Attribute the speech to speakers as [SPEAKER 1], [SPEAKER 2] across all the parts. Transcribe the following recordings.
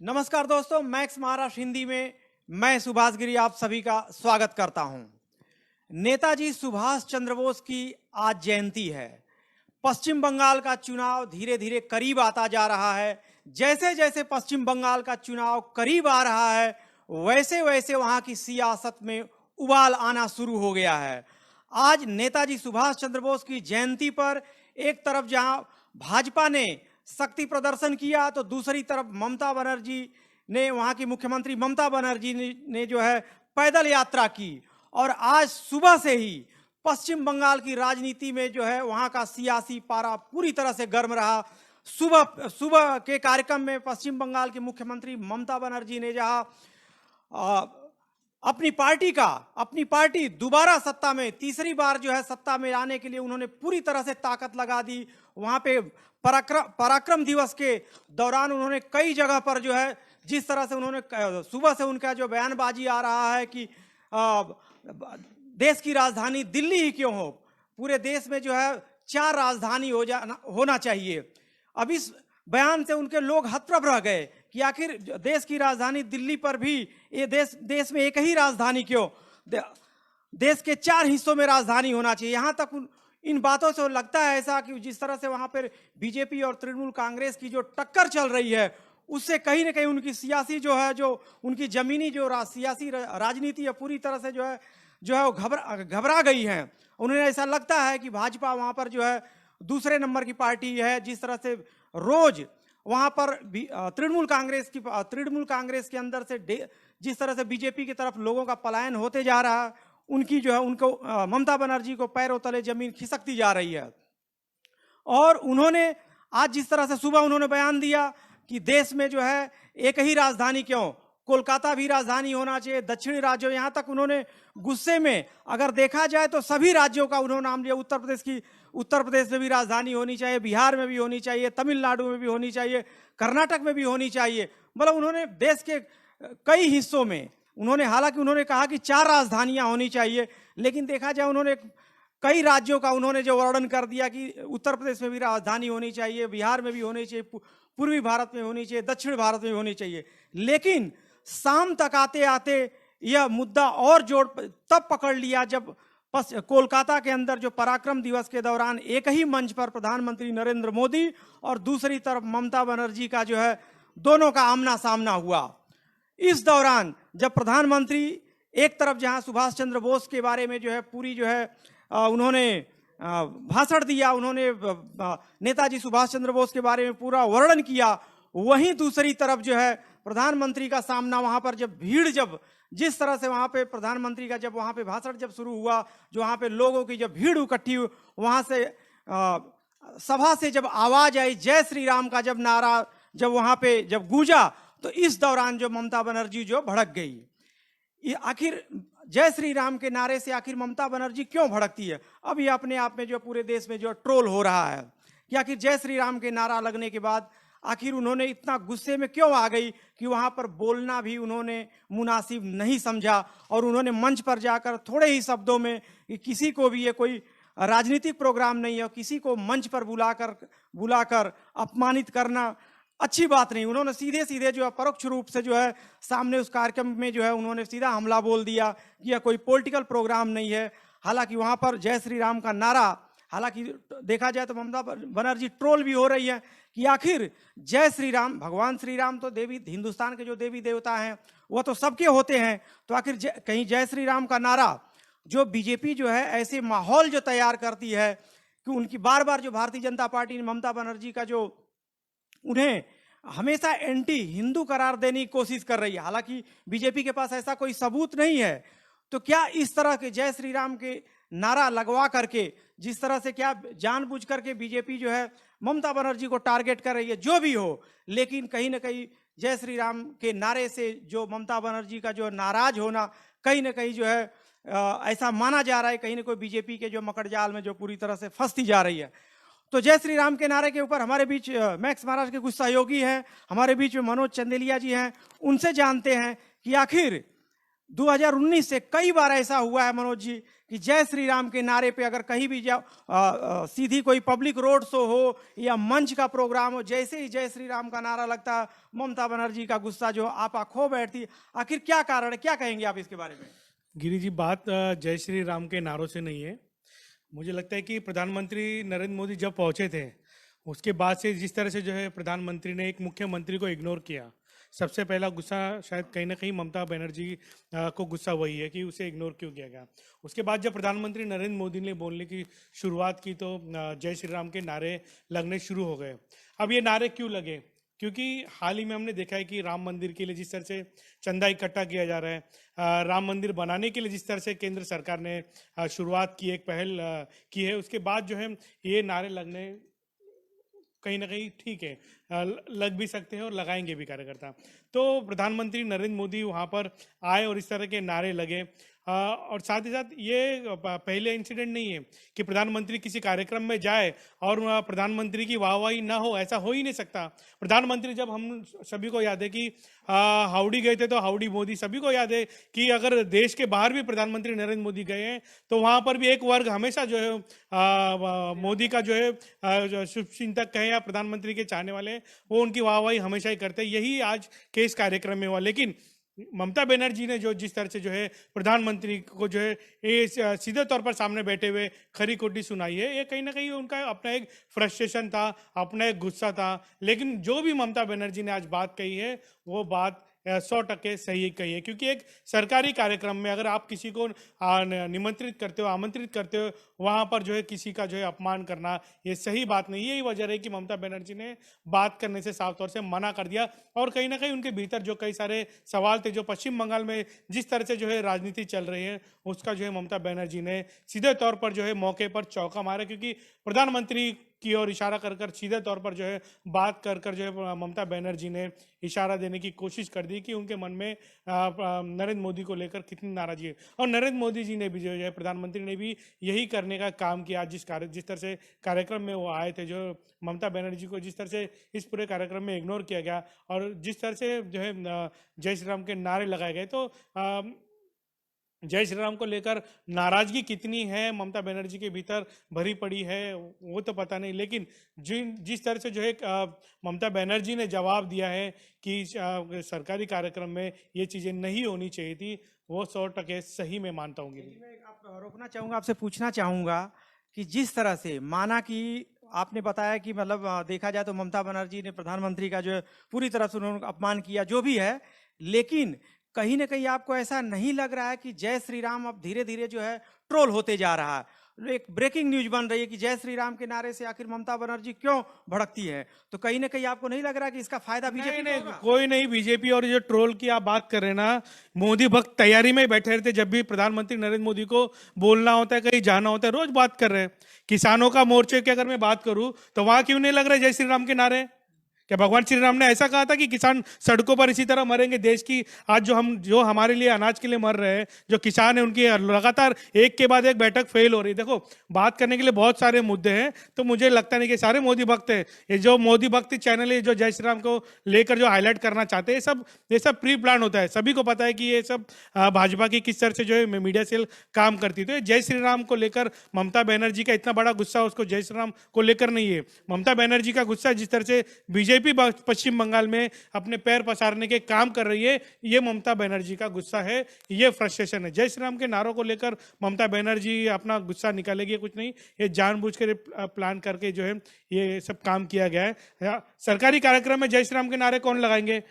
[SPEAKER 1] नमस्कार दोस्तों, मैक्स महाराष्ट्र हिंदी में मैं सुभाष गिरी आप सभी का स्वागत करता हूं। नेताजी सुभाष चंद्र बोस की आज जयंती है। पश्चिम बंगाल का चुनाव धीरे धीरे करीब आता जा रहा है। जैसे जैसे पश्चिम बंगाल का चुनाव करीब आ रहा है, वैसे वैसे वहां की सियासत में उबाल आना शुरू हो गया है। आज नेताजी सुभाष चंद्र बोस की जयंती पर एक तरफ जहां भाजपा ने शक्ति प्रदर्शन किया, तो दूसरी तरफ ममता बनर्जी ने, वहां की मुख्यमंत्री ममता बनर्जी ने जो है पैदल यात्रा की। और आज सुबह से ही पश्चिम बंगाल की राजनीति में जो है वहां का सियासी पारा पूरी तरह से गर्म रहा। सुबह सुबह के कार्यक्रम में पश्चिम बंगाल की मुख्यमंत्री ममता बनर्जी ने जहां अपनी पार्टी दोबारा सत्ता में, तीसरी बार जो है सत्ता में आने के लिए उन्होंने पूरी तरह से ताकत लगा दी। वहां पे पराक्रम दिवस के दौरान उन्होंने कई जगह पर जो है, जिस तरह से उन्होंने सुबह से उनका जो बयानबाजी आ रहा है कि देश की राजधानी दिल्ली ही क्यों हो, पूरे देश में जो है 4 राजधानी होना चाहिए। अब इस बयान से उनके लोग हतप्रभ रह गए कि आखिर देश की राजधानी दिल्ली पर भी ये देश में एक ही राजधानी क्यों, देश के 4 हिस्सों में राजधानी होना चाहिए। यहाँ तक इन बातों से लगता है ऐसा कि जिस तरह से वहां पर बीजेपी और तृणमूल कांग्रेस की जो टक्कर चल रही है, उससे कहीं ना कहीं उनकी सियासी जो है, जो उनकी जमीनी जो सियासी राजनीति है, पूरी तरह से जो है वो घबरा गई है। उन्हें ऐसा लगता है कि भाजपा वहां पर जो है दूसरे नंबर की पार्टी है। जिस तरह से रोज वहां पर तृणमूल कांग्रेस के अंदर से जिस तरह से बीजेपी की तरफ लोगों का पलायन होते जा रहा है, उनकी जो है उनको ममता बनर्जी को पैरों तले जमीन खिसकती जा रही है। और उन्होंने आज जिस तरह से सुबह उन्होंने बयान दिया कि देश में जो है एक ही राजधानी क्यों, कोलकाता भी राजधानी होना चाहिए, दक्षिणी राज्यों, यहाँ तक उन्होंने गुस्से में अगर देखा जाए तो सभी राज्यों का उन्होंने नाम लिया। उत्तर प्रदेश में भी राजधानी होनी चाहिए, बिहार में भी होनी चाहिए, तमिलनाडु में भी होनी चाहिए, कर्नाटक में भी होनी चाहिए। मतलब उन्होंने देश के कई हिस्सों में हालांकि उन्होंने कहा कि 4 राजधानियां होनी चाहिए, लेकिन देखा जाए उन्होंने कई राज्यों का उन्होंने जो वर्णन कर दिया कि उत्तर प्रदेश में भी राजधानी होनी चाहिए, बिहार में भी होनी चाहिए, पूर्वी भारत में होनी चाहिए, दक्षिण भारत में होनी चाहिए। लेकिन शाम तक आते आते यह मुद्दा और जोर तब पकड़ लिया जब कोलकाता के अंदर जो पराक्रम दिवस के दौरान एक ही मंच पर प्रधानमंत्री नरेंद्र मोदी और दूसरी तरफ ममता बनर्जी का जो है दोनों का आमना सामना हुआ। इस दौरान जब प्रधानमंत्री एक तरफ जहां सुभाष चंद्र बोस के बारे में जो है पूरी जो है उन्होंने भाषण दिया, उन्होंने नेताजी सुभाष चंद्र बोस के बारे में पूरा वर्णन किया, वहीं दूसरी तरफ जो है प्रधानमंत्री का सामना वहां पर जब जिस तरह से वहां पे प्रधानमंत्री का जब वहां पे भाषण जब शुरू हुआ, जो वहां पे लोगों की जब भीड़ इकट्ठी हुई, वहां से सभा से जब आवाज आई जय श्री राम का जब नारा जब वहां पे जब गूंजा, तो इस दौरान जो ममता बनर्जी जो भड़क गई। ये आखिर जय श्री राम के नारे से आखिर ममता बनर्जी क्यों भड़कती है? अब ये अपने आप में जो पूरे देश में जो ट्रोल हो रहा है कि आखिर जय श्री राम के नारा लगने के बाद आखिर उन्होंने इतना गुस्से में क्यों आ गई कि वहां पर बोलना भी उन्होंने मुनासिब नहीं समझा, और उन्होंने मंच पर जाकर थोड़े ही शब्दों में कि किसी को भी ये कोई राजनीतिक प्रोग्राम नहीं है, किसी को मंच पर बुलाकर अपमानित करना अच्छी बात नहीं, उन्होंने सीधे सीधे जो है परोक्ष रूप से जो है सामने उस कार्यक्रम में जो है उन्होंने सीधा हमला बोल दिया कि यह कोई पॉलिटिकल प्रोग्राम नहीं है। हालांकि वहां पर जय श्री राम का नारा, हालांकि देखा जाए तो ममता बनर्जी ट्रोल भी हो रही है कि आखिर जय श्री राम, भगवान श्री राम तो हिंदुस्तान के जो देवी देवता हैं वह तो सबके होते हैं, तो आखिर कहीं जय श्री राम का नारा जो बीजेपी जो है ऐसे माहौल जो तैयार करती है कि उनकी बार बार जो भारतीय जनता पार्टी ने ममता बनर्जी का जो उन्हें हमेशा एंटी हिंदू करार देने की कोशिश कर रही है, हालांकि बीजेपी के पास ऐसा कोई सबूत नहीं है, तो क्या इस तरह के जय श्री राम के नारा लगवा करके जिस तरह से क्या जानबूझ करके बीजेपी जो है ममता बनर्जी को टारगेट कर रही है? जो भी हो, लेकिन कहीं ना कहीं जय श्री राम के नारे से जो ममता बनर्जी का जो नाराज होना कहीं ना कहीं जो है ऐसा माना जा रहा है कहीं ना कोई बीजेपी के जो मकड़जाल में जो पूरी तरह से फंसती जा रही है। तो जय श्री राम के नारे के ऊपर हमारे बीच मैक्स महाराष्ट्र के कुछ सहयोगी हैं, हमारे बीच में मनोज चंदेलिया जी हैं, उनसे जानते हैं कि आखिर 2019 से कई बार ऐसा हुआ है मनोज जी कि जय श्री राम के नारे पे अगर कहीं भी जाओ, सीधी कोई पब्लिक रोड शो हो या मंच का प्रोग्राम हो, जैसे ही जय श्री राम का नारा लगता है ममता बनर्जी का गुस्सा जो आपा खो बैठती। आखिर क्या कारण है, क्या कहेंगे आप इसके बारे में?
[SPEAKER 2] गिरी जी, बात जय श्री राम के नारों से नहीं है। मुझे लगता है कि प्रधानमंत्री नरेंद्र मोदी जब पहुंचे थे उसके बाद से जिस तरह से जो है प्रधानमंत्री ने एक मुख्यमंत्री को इग्नोर किया, सबसे पहला गुस्सा शायद कहीं ना कहीं ममता बनर्जी को गुस्सा वही है कि उसे इग्नोर क्यों किया गया। उसके बाद जब प्रधानमंत्री नरेंद्र मोदी ने बोलने की शुरुआत की तो जय श्री राम के नारे लगने शुरू हो गए। अब ये नारे क्यों लगे? क्योंकि हाल ही में हमने देखा है कि राम मंदिर के लिए जिस तरह से चंदा इकट्ठा किया जा रहा है, राम मंदिर बनाने के लिए जिस तरह से केंद्र सरकार ने शुरुआत की, एक पहल की है, उसके बाद जो है ये नारे लगने कहीं ना कहीं ठीक है, लग भी सकते हैं और लगाएंगे भी कार्यकर्ता। तो प्रधानमंत्री नरेंद्र मोदी वहाँ पर आए और इस तरह के नारे लगे। और साथ ही साथ ये पहले इंसिडेंट नहीं है कि प्रधानमंत्री किसी कार्यक्रम में जाए और प्रधानमंत्री की वाहवाही ना हो, ऐसा हो ही नहीं सकता। प्रधानमंत्री, जब हम सभी को याद है कि हाउडी गए थे तो हाउडी मोदी, सभी को याद है कि अगर देश के बाहर भी प्रधानमंत्री नरेंद्र मोदी गए हैं तो वहाँ पर भी एक वर्ग हमेशा जो है मोदी का जो है शुभचिंतक कहे या प्रधानमंत्री के चाहने वाले, वो उनकी वाहवाही हमेशा ही करते हैं। यही आज के इस कार्यक्रम में हुआ। लेकिन ममता बनर्जी ने जो जिस तरह से जो है प्रधानमंत्री को जो है ये सीधे तौर पर सामने बैठे हुए खरी खोटी सुनाई है, ये कहीं ना कहीं उनका अपना एक फ्रस्ट्रेशन था, अपना एक गुस्सा था। लेकिन जो भी ममता बनर्जी ने आज बात कही है वो बात 100% सही कही है। क्योंकि एक सरकारी कार्यक्रम में अगर आप किसी को निमंत्रित करते हो, आमंत्रित करते हो, वहाँ पर जो है किसी का जो है अपमान करना ये सही बात नहीं। यही वजह है कि ममता बनर्जी ने बात करने से साफ तौर से मना कर दिया। और कहीं ना कहीं उनके भीतर जो कई सारे सवाल थे, जो पश्चिम बंगाल में जिस तरह से जो है राजनीति चल रही है, उसका जो है ममता बनर्जी ने सीधे तौर पर जो है मौके पर चौका मारा। क्योंकि प्रधानमंत्री की ओर इशारा कर कर सीधे तौर पर जो है बात कर कर जो है ममता बनर्जी ने इशारा देने की कोशिश कर दी कि उनके मन में नरेंद्र मोदी को लेकर कितनी नाराजगी है। और नरेंद्र मोदी जी ने भी जो है, प्रधानमंत्री ने भी यही करने का काम किया। जिस तरह से कार्यक्रम में वो आए थे, जो ममता बनर्जी को जिस तरह से इस पूरे कार्यक्रम में इग्नोर किया गया और जिस तरह से जो है जय श्री राम के नारे लगाए गए, तो जय श्री राम को लेकर नाराजगी कितनी है ममता बनर्जी के भीतर भरी पड़ी है वो तो पता नहीं। लेकिन जिस तरह से जो है ममता बनर्जी ने जवाब दिया है कि सरकारी कार्यक्रम में ये चीज़ें नहीं होनी चाहिए थी, वो 100% सही में मानता हूँ।
[SPEAKER 1] मैं आप रोकना चाहूँगा, आपसे पूछना चाहूँगा कि जिस तरह से माना कि आपने बताया कि मतलब देखा जाए तो ममता बनर्जी ने प्रधानमंत्री का जो है पूरी तरह से उन्होंने अपमान किया, जो भी है, लेकिन कहीं ना कहीं आपको ऐसा नहीं लग रहा है कि जय श्री राम अब धीरे धीरे जो है ट्रोल होते जा रहा है? एक ब्रेकिंग न्यूज बन रही है कि जय श्री राम के नारे से आखिर ममता बनर्जी क्यों भड़कती है? तो कहीं ना कहीं आपको नहीं लग रहा कि इसका फायदा बीजेपी
[SPEAKER 2] नहीं, कोई नहीं। बीजेपी और जो ट्रोल की आप बात कर रहे हैं ना, मोदी भक्त तैयारी में बैठे रहते। जब भी प्रधानमंत्री नरेंद्र मोदी को बोलना होता है, कहीं जाना होता है, रोज बात कर रहे हैं। किसानों का मोर्चे की अगर मैं बात करूं तो वहां क्यों नहीं लग रहा जय श्री राम के नारे? क्या भगवान श्री राम ने ऐसा कहा था कि किसान सड़कों पर इसी तरह मरेंगे? देश की आज जो हमारे लिए अनाज के लिए मर रहे हैं, जो किसान है, उनकी लगातार एक के बाद एक बैठक फेल हो रही है। देखो, बात करने के लिए बहुत सारे मुद्दे हैं, तो मुझे लगता नहीं कि सारे मोदी भक्त हैं। ये जो मोदी भक्ति चैनल है, जो जय श्री राम को लेकर जो हाईलाइट करना चाहते हैं, ये सब प्री प्लान होता है। सभी को पता है कि ये सब भाजपा की किस तरह से जो है मीडिया सेल काम करती है। तो जय श्री राम को लेकर ममता बनर्जी का इतना बड़ा गुस्सा उसको जय श्री राम को लेकर नहीं है। ममता बनर्जी का गुस्सा जिस तरह से बीजेपी पश्चिम बंगाल में अपने पैर पसारने के काम कर रही है, ये ममता बनर्जी का गुस्सा है, ये फ्रस्ट्रेशन है। जय श्री राम के नारों को लेकर ममता बनर्जी अपना गुस्सा निकालेगी कुछ नहीं, ये जानबूझकर प्लान करके जो है ये सब काम किया गया है। सरकारी कार्यक्रम में जय श्री राम के नारे कौन लगाएंगे?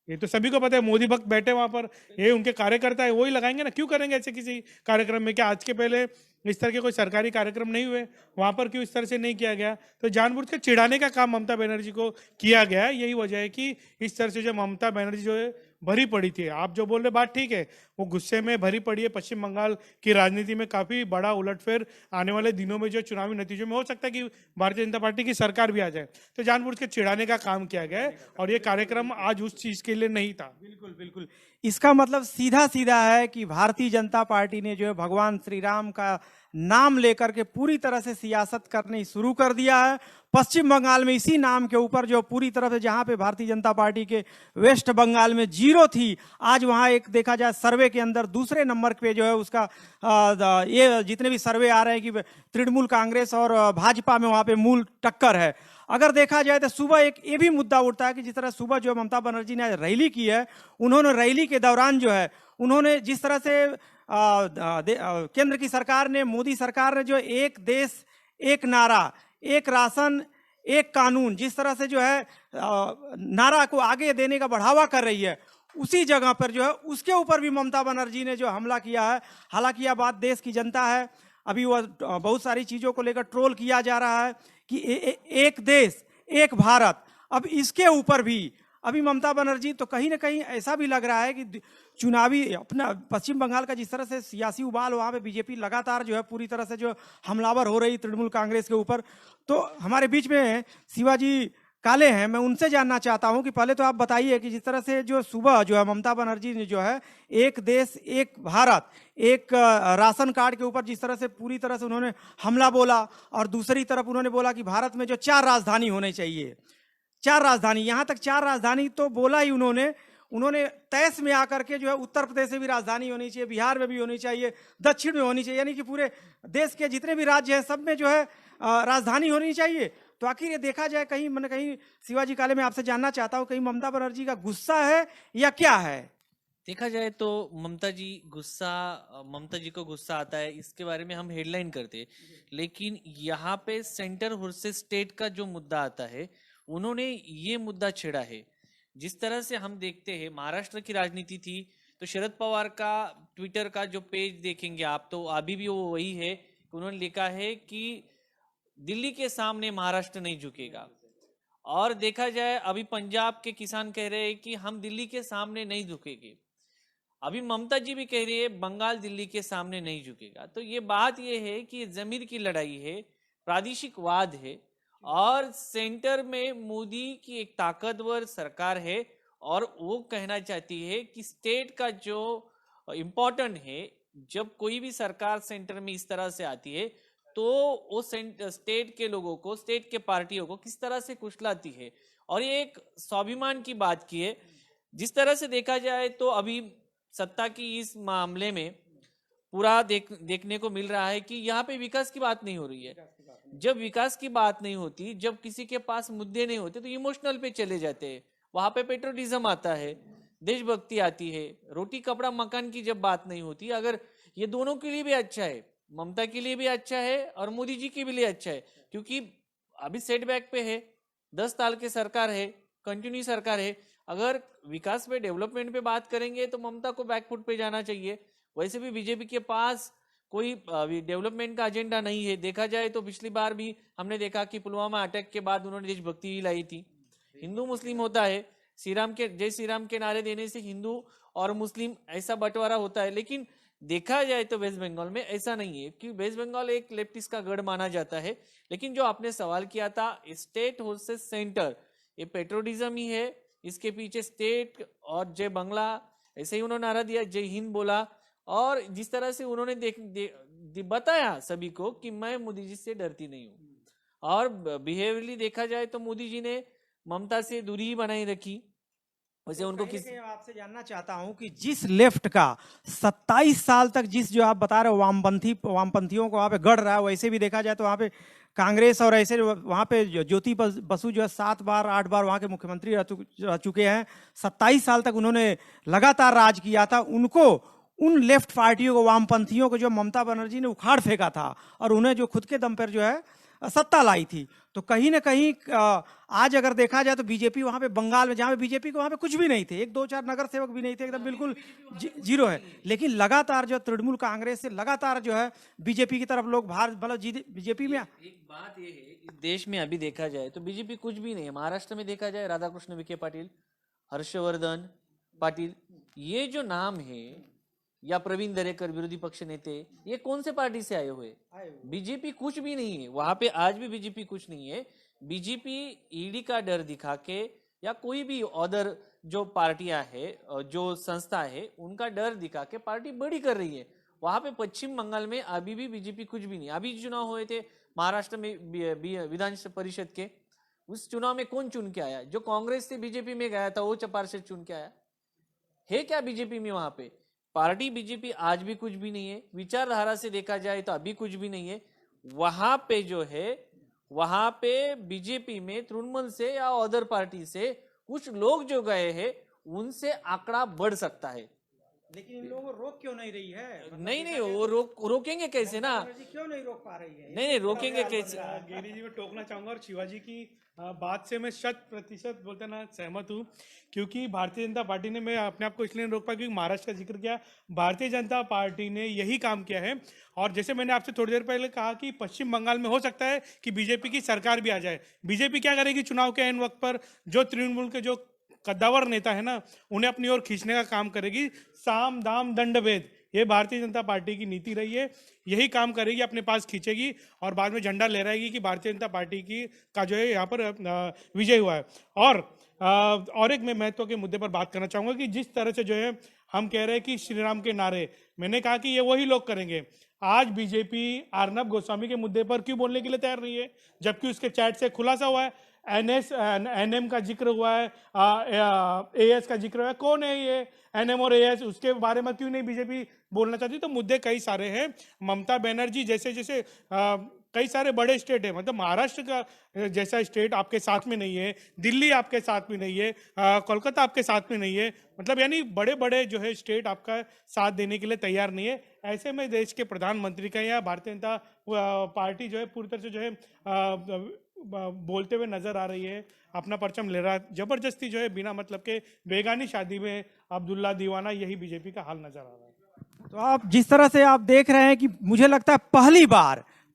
[SPEAKER 2] ये तो सभी को पता है। मोदी भक्त बैठे वहां पर, ये उनके कार्यकर्ता है, वही लगाएंगे ना। क्यों करेंगे ऐसे किसी कार्यक्रम में? क्या आज के पहले इस तरह के कोई सरकारी कार्यक्रम नहीं हुए? वहां पर क्यों इस तरह से नहीं किया गया? तो जानबूझ के चिढ़ाने का काम ममता बनर्जी को किया गया है। यही वजह है कि इस तरह से जो ममता बनर्जी जो है भरी पड़ी थी। आप जो बोल रहे बात ठीक है, वो गुस्से में भरी पड़ी है। पश्चिम बंगाल की राजनीति में काफी बड़ा उलटफेर आने वाले दिनों में जो चुनावी नतीजों में हो सकता है कि भारतीय जनता पार्टी की सरकार भी आ जाए, तो जानबूझ के चिढ़ाने का काम किया गया है। और ये कार्यक्रम आज उस चीज के लिए नहीं था।
[SPEAKER 1] बिल्कुल बिल्कुल। इसका मतलब सीधा सीधा है कि भारतीय जनता पार्टी ने जो है भगवान श्री राम का नाम लेकर के पूरी तरह से सियासत करनी शुरू कर दिया है। पश्चिम बंगाल में इसी नाम के ऊपर जो पूरी तरह से जहां पे भारतीय जनता पार्टी के वेस्ट बंगाल में 0 थी, आज वहां एक देखा जाए सर्वे के अंदर दूसरे नंबर पे जो है उसका ये जितने भी सर्वे आ रहे हैं कि तृणमूल कांग्रेस और भाजपा में वहां पे मूल टक्कर है। अगर देखा जाए तो सुबह एक ये भी मुद्दा उठता है कि जिस तरह सुबह जो ममता बनर्जी ने रैली की है, उन्होंने रैली के दौरान जो है उन्होंने जिस तरह से केंद्र की सरकार ने, मोदी सरकार ने जो एक देश एक नारा, एक राशन, एक कानून, जिस तरह से जो है नारा को आगे देने का बढ़ावा कर रही है, उसी जगह पर जो है उसके ऊपर भी ममता बनर्जी ने जो हमला किया है। हालांकि यह बात देश की जनता है, अभी वह बहुत सारी चीजों को लेकर ट्रोल किया जा रहा है कि एक देश एक भारत। अब इसके ऊपर भी अभी ममता बनर्जी तो कहीं ना कहीं ऐसा भी लग रहा है कि चुनावी अपना पश्चिम बंगाल का जिस तरह से सियासी उबाल, वहाँ पे बीजेपी लगातार जो है पूरी तरह से जो हमलावर हो रही तृणमूल कांग्रेस के ऊपर। तो हमारे बीच में शिवाजी काले हैं, मैं उनसे जानना चाहता हूं कि पहले तो आप बताइए कि जिस तरह से जो सुबह जो है ममता बनर्जी ने जो है एक देश एक भारत, एक राशन कार्ड के ऊपर जिस तरह से पूरी तरह से उन्होंने हमला बोला, और दूसरी तरफ उन्होंने बोला कि भारत में जो 4 राजधानी होने चाहिए, 4 राजधानी, यहाँ तक 4 राजधानी तो बोला ही उन्होंने तैस में आकर के जो है उत्तर प्रदेश में भी राजधानी होनी चाहिए, बिहार में भी होनी चाहिए, दक्षिण में होनी चाहिए, यानी कि पूरे देश के जितने भी राज्य हैं सब में जो है राजधानी होनी चाहिए। तो आखिर ये देखा जाए कहीं मैंने कहीं शिवाजी काले में आपसे जानना चाहता हूँ, कहीं ममता बनर्जी का गुस्सा है या क्या है?
[SPEAKER 3] देखा जाए तो ममता जी को गुस्सा आता है, इसके बारे में हम हेडलाइन करते, लेकिन यहाँ पे सेंटर वर्सेस स्टेट का जो मुद्दा आता है, उन्होंने ये मुद्दा छेड़ा है। जिस तरह से हम देखते हैं महाराष्ट्र की राजनीति थी, तो शरद पवार का ट्विटर का जो पेज देखेंगे आप, तो अभी भी वो वही है। उन्होंने लिखा है कि दिल्ली के सामने महाराष्ट्र नहीं झुकेगा, और देखा जाए अभी पंजाब के किसान कह रहे हैं कि हम दिल्ली के सामने नहीं झुकेंगे। अभी ममता जी भी कह रही है बंगाल दिल्ली के सामने नहीं झुकेगा। तो ये बात ये है कि जमीर की लड़ाई है, प्रादेशिकवाद है, और सेंटर में मोदी की एक ताकतवर सरकार है, और वो कहना चाहती है कि स्टेट का जो इम्पोर्टेंट है, जब कोई भी सरकार सेंटर में इस तरह से आती है तो वो स्टेट के लोगों को, स्टेट के पार्टियों को किस तरह से कुचलाती है। और ये एक स्वाभिमान की बात की है। जिस तरह से देखा जाए तो अभी सत्ता की इस मामले में पूरा देखने को मिल रहा है कि यहाँ पे विकास की बात नहीं हो रही है। जब विकास की बात नहीं होती, जब किसी के पास मुद्दे नहीं होते, तो इमोशनल पे चले जाते हैं। वहां पे पेट्रोटिज्म आता है, देशभक्ति आती है, रोटी कपड़ा मकान की जब बात नहीं होती। अगर ये दोनों के लिए भी अच्छा है, ममता के लिए भी अच्छा है और मोदी जी के लिए अच्छा है, क्योंकि अभी सेटबैक पे है, 10 साल की सरकार है, कंटिन्यू सरकार है। अगर विकास पे, डेवलपमेंट पे बात करेंगे तो ममता को बैकफुट पे जाना चाहिए। वैसे भी बीजेपी के पास कोई डेवलपमेंट का एजेंडा नहीं है। देखा जाए तो पिछली बार भी हमने देखा कि पुलवामा अटैक के बाद उन्होंने देशभक्ति ही लाई थी। हिंदू मुस्लिम होता है, जय श्री राम के नारे देने से हिंदू और मुस्लिम ऐसा बंटवारा होता है, लेकिन देखा जाए तो वेस्ट बंगाल में ऐसा नहीं है, कि वेस्ट बंगाल एक लेफ्टिस्ट का गढ़ माना जाता है। लेकिन जो आपने सवाल किया था स्टेट वर्सेस सेंटर, ये पेट्रोटिज्म ही है। इसके पीछे स्टेट और जय बांग्ला ऐसे ही उन्होंने नारा दिया, जय हिंद बोला, और जिस तरह से उन्होंने बताया सभी को कि मैं मोदी जी से डरती नहीं हूँ। और बिहेवियरली देखा जाए तो मोदी जी ने ममता से दूरी ही बनाई रखी। वैसे उनको
[SPEAKER 1] आपसे जानना चाहता हूं कि जिस लेफ्ट का 27 साल तक, जिस जो आप बता रहे हो वामपंथियों को वहां पे गढ़ रहा है, वैसे भी देखा जाए तो वहां पे कांग्रेस और ऐसे वहां पे ज्योति बसु जो है 7 बार 8 बार वहां के मुख्यमंत्री रह चुके हैं। 27 साल तक उन्होंने लगातार राज किया था। उनको, उन लेफ्ट पार्टियों को, वामपंथियों को जो ममता बनर्जी ने उखाड़ फेंका था और उन्हें जो खुद के दम पर जो है सत्ता लाई थी। तो कहीं ना कहीं आज अगर देखा जाए तो बीजेपी वहां पे बंगाल में, जहां पे बीजेपी को वहां पे कुछ भी नहीं थे, 1-2-4 नगर सेवक भी नहीं थे, एकदम बिल्कुल जीरो है। लेकिन लगातार जो तृणमूल कांग्रेस से लगातार जो है बीजेपी की तरफ लोग बीजेपी में
[SPEAKER 3] एक बात ये है, इस देश में अभी देखा जाए तो बीजेपी कुछ भी नहीं है। महाराष्ट्र में देखा जाए राधाकृष्ण विखे पाटिल, हर्षवर्धन पाटिल, ये जो नाम है, या प्रवीण दरेकर विरोधी पक्ष नेते, ये कौन से पार्टी से आए हुए? बीजेपी कुछ भी नहीं है वहां पे। आज भी बीजेपी कुछ नहीं है। बीजेपी ईडी का डर दिखा के, या कोई भी अदर जो पार्टियां है, जो संस्था है, उनका डर दिखा के पार्टी बड़ी कर रही है। वहां पे पश्चिम बंगाल में अभी भी बीजेपी कुछ भी नहीं। अभी चुनाव हुए थे महाराष्ट्र में विधान परिषद के उस चुनाव में कौन चुन के आया? जो कांग्रेस से बीजेपी में गया था वो पार्षद चुन के आया है क्या बीजेपी में? वहां पे पार्टी बीजेपी आज भी कुछ भी नहीं है, विचारधारा से देखा जाए तो अभी कुछ भी नहीं है। वहां पे जो है, वहां पे बीजेपी में तृणमूल से या अदर पार्टी से कुछ लोग जो गए हैं उनसे आंकड़ा बढ़ सकता है।
[SPEAKER 1] लेकिन इन लोगों को रोक क्यों नहीं रही है?
[SPEAKER 3] नहीं वो रोकेंगे कैसे ना?
[SPEAKER 1] क्यों नहीं रोक पा रही है?
[SPEAKER 3] नहीं रोकेंगे कैसे?
[SPEAKER 2] गिरी जी मैं टोकना चाहूंगा और शिवाजी की बात से मैं 100% बोलते ना सहमत हूँ, क्योंकि भारतीय जनता पार्टी ने, मैं अपने आप को इसलिए रोक पाया क्योंकि महाराष्ट्र का जिक्र किया, भारतीय जनता पार्टी ने यही काम किया है। और जैसे मैंने आपसे थोड़ी देर पहले कहा कि पश्चिम बंगाल में हो सकता है कि बीजेपी की सरकार भी आ जाए। बीजेपी क्या करेगी? चुनाव के ऐन वक्त पर जो तृणमूल के जो कद्दावर नेता है ना, उन्हें अपनी ओर खींचने का काम करेगी। साम दाम दंड भेद, ये भारतीय जनता पार्टी की नीति रही है, यही काम करेगी, अपने पास खींचेगी और बाद में झंडा लहराएगी कि भारतीय जनता पार्टी की का जो है यहाँ पर विजय हुआ है। और एक मैं महत्व के मुद्दे पर बात करना चाहूंगा कि जिस तरह से जो है हम कह रहे हैं कि श्री राम के नारे, मैंने कहा कि ये वही लोग करेंगे। आज बीजेपी अर्नब गोस्वामी के मुद्दे पर क्यों बोलने के लिए तैयार नहीं है, जबकि उसके चैट से खुलासा हुआ है, एनएम का जिक्र हुआ है, एएस का जिक्र हुआ है। कौन है ये एनएम और एएस? उसके बारे में क्यों नहीं बीजेपी बोलना चाहती? तो मुद्दे कई सारे हैं। ममता बनर्जी जैसे जैसे कई सारे बड़े स्टेट है, मतलब महाराष्ट्र का जैसा स्टेट आपके साथ में नहीं है, दिल्ली आपके साथ में नहीं है, कोलकाता आपके साथ में नहीं है, मतलब यानी बड़े बड़े जो है स्टेट आपका साथ देने के लिए तैयार नहीं है। ऐसे में देश के प्रधानमंत्री का या भारतीय जनता पार्टी जो है पूरी तरह से जो है बोलते हुए नजर आ रही है, अपना परचम ले रहा है जबरदस्ती जो है, बिना मतलब के बेगानी शादी में अब्दुल्ला दीवाना, यही बीजेपी का हाल नजर आ रहा है।
[SPEAKER 1] तो आप जिस तरह से आप देख रहे हैं कि मुझे लगता है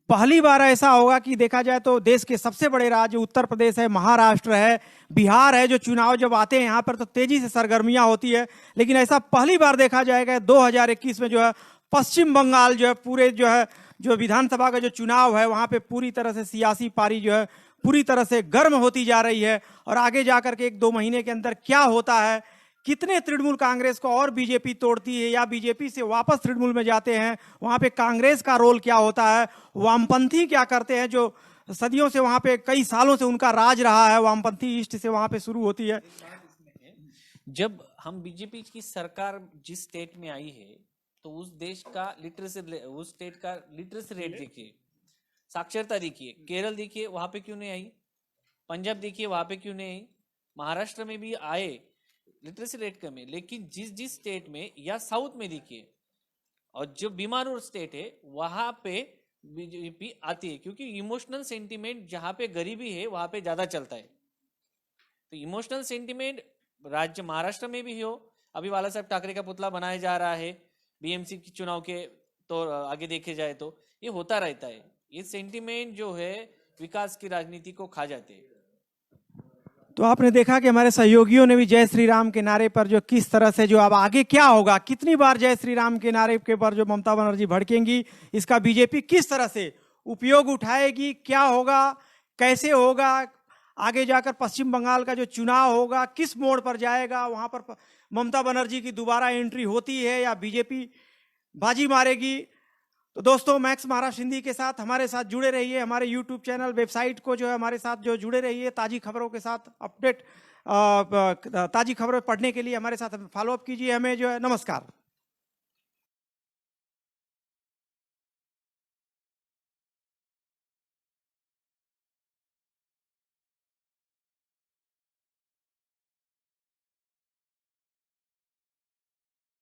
[SPEAKER 1] पहली बार ऐसा होगा कि देखा जाए तो देश के सबसे बड़े राज्य उत्तर प्रदेश है, महाराष्ट्र है, बिहार है, जो चुनाव जब आते हैं यहाँ पर तो तेजी से सरगर्मियां होती है। लेकिन ऐसा पहली बार देखा जाएगा 2021 में जो है पश्चिम बंगाल जो है पूरे जो है जो विधानसभा का जो चुनाव है वहाँ पे पूरी तरह से सियासी पारी जो है पूरी तरह से गर्म होती जा रही है। और आगे जाकर के 1-2 महीने के अंदर क्या होता है, कितने तृणमूल कांग्रेस को और बीजेपी तोड़ती है या बीजेपी से वापस तृणमूल में जाते हैं, वहाँ पे कांग्रेस का रोल क्या होता है, वामपंथी क्या करते हैं, जो सदियों से वहाँ पे कई सालों से उनका राज रहा है, वामपंथी ईस्ट से वहाँ पे शुरू होती है।
[SPEAKER 3] जब हम बीजेपी की सरकार जिस स्टेट में आई है तो उस देश का उस स्टेट का लिटरेसी रेट देखिए, साक्षरता देखिए, केरल देखिए वहां पे क्यों नहीं आई, पंजाब देखिए वहां पे क्यों नहीं आई, महाराष्ट्र में भी आए, लिटरेसी रेट कम है। लेकिन जिस स्टेट में या साउथ में देखिए, और जो बीमार स्टेट है वहां पे बीजेपी आती है, क्योंकि इमोशनल सेंटिमेंट जहां पे गरीबी है वहां पे ज्यादा चलता है। तो इमोशनल सेंटिमेंट राज्य महाराष्ट्र में भी हो, अभी बाला साहब ठाकरे का पुतला बनाया जा रहा है बीएमसी के चुनाव के, तो आगे देखे जाए तो ये होता रहता है। ये सेंटिमेंट जो है विकास की राजनीति को खा जाते हैं।
[SPEAKER 1] तो आपने देखा कि हमारे सहयोगियों ने भी जय श्री राम के नारे पर जो किस तरह से जो अब आगे क्या होगा, कितनी बार जय श्री राम के नारे के पर जो ममता बनर्जी भड़केंगी, इसका बीजेपी किस तरह से उपयोग उठाएगी, क्या होगा, कैसे होगा, आगे जाकर पश्चिम बंगाल का जो चुनाव होगा किस मोड़ पर जाएगा, वहां पर ममता बनर्जी की दोबारा एंट्री होती है या बीजेपी बाजी मारेगी। तो दोस्तों, मैक्स महाराष्ट्र हिंदी के साथ हमारे साथ जुड़े रहिए, हमारे यूट्यूब चैनल, वेबसाइट को जो है हमारे साथ जो जुड़े रहिए, ताज़ी खबरों के साथ अपडेट, ताज़ी खबरें पढ़ने के लिए हमारे साथ फॉलोअप कीजिए हमें जो है। नमस्कार।